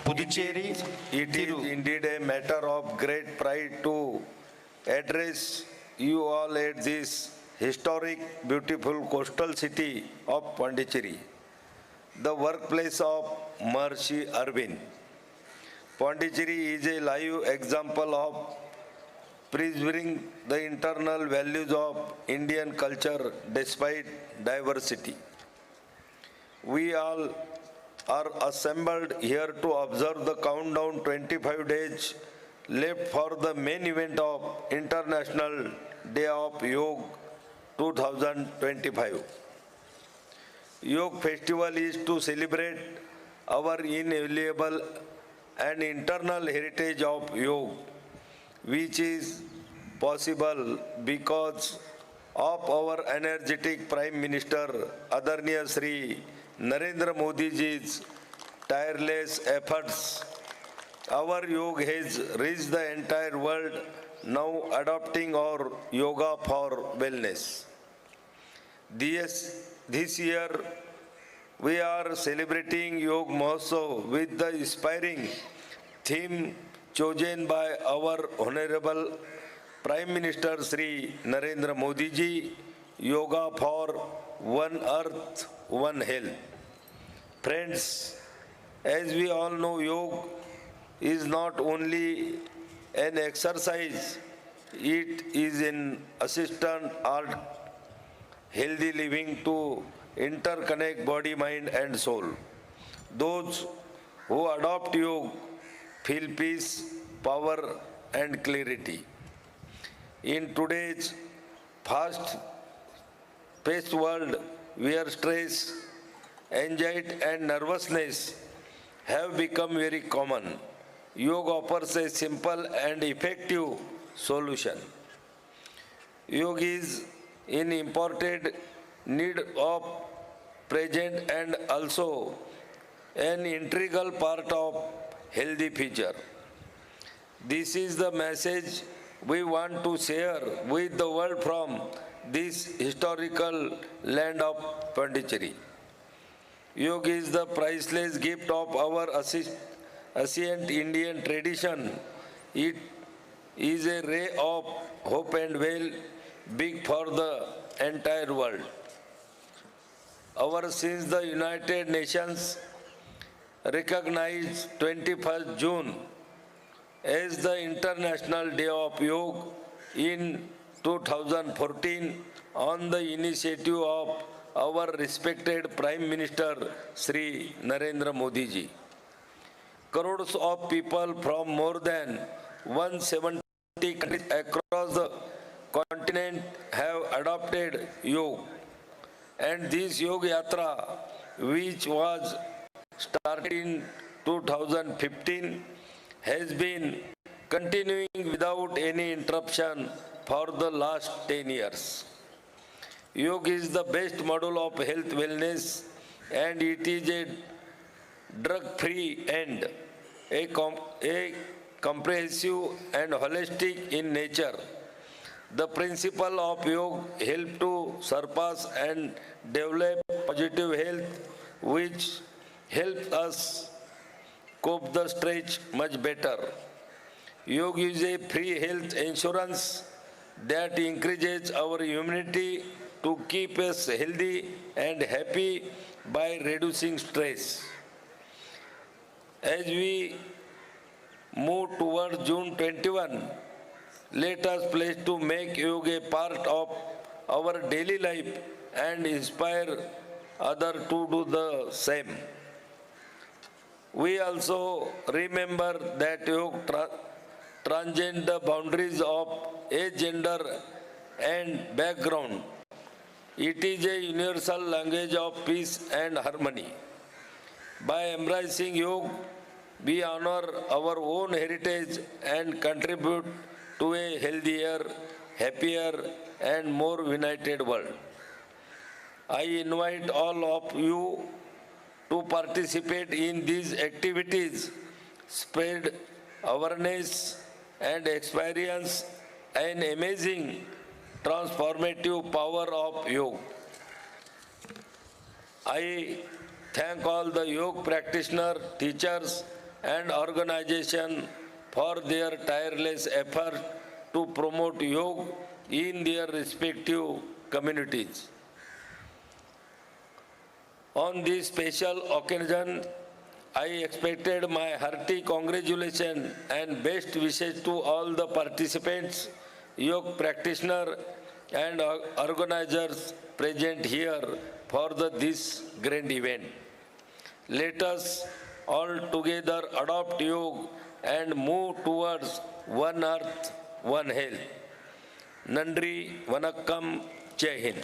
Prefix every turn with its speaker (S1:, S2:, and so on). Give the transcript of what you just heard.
S1: Puducherry,
S2: It is indeed a matter of great pride to address you all at this historic, beautiful coastal city of Pondicherry, the workplace of Maharishi Arvind. Pondicherry is a live example of preserving the internal values of Indian culture despite diversity. We all are assembled here to observe the countdown 25 days left for the main event of International Day of Yoga 2025. Yoga Festival is to celebrate our inalienable and internal heritage of yoga, which is possible because of our energetic Prime Minister Adarniya Shri Narendra Modi ji's tireless efforts. Our yoga has reached the entire world, now adopting our yoga for wellness. This year, we are celebrating Yoga Mahotsav with the inspiring theme chosen by our Honorable Prime Minister Shri Narendra Modi ji, Yoga for One Earth, One Health. Friends, as we all know, yoga is not only an exercise, it is an assistant art, healthy living to interconnect body, mind and soul. Those who adopt yoga feel peace, power and clarity. In today's fast-paced world, where stress, anxiety and nervousness have become very common, yoga offers a simple and effective solution. Yoga is in important need of present and also an integral part of healthy future. This is the message we want to share with the world from this historical land of Pondicherry. Yoga is the priceless gift of our ancient Indian tradition. It is a ray of hope and well-being for the entire world. Ever since the United Nations recognized 21st June as the International Day of Yoga in 2014 on the initiative of our respected Prime Minister Shri Narendra Modi ji. Crores of people from more than 170 countries across the continent have adopted yoga. And this Yoga Yatra, which was started in 2015, has been continuing without any interruption for the last 10 years. Yoga is the best model of health wellness and it is a drug-free and a comprehensive and holistic in nature. The principle of yoga helps to surpass and develop positive health, which helps us cope the stress much better. Yoga is a free health insurance that increases our immunity to keep us healthy and happy by reducing stress. As we move towards June 21, let us pledge to make yoga a part of our daily life and inspire others to do the same. We also remember that yoga transcends the boundaries of age, gender and background. It is a universal language of peace and harmony. By embracing yoga, we honor our own heritage and contribute to a healthier, happier and more united world. I invite all of you to participate in these activities, spread awareness and experience an amazing transformative power of yoga. I thank all the yoga practitioners, teachers and organization for their tireless effort to promote yoga in their respective communities. On this special occasion, I expected my hearty congratulations and best wishes to all the participants, yoga practitioners, and organizers present here for this grand event. Let us all together adopt yoga and move towards one earth, one health. Nandri, Vanakkam, Jai Hind.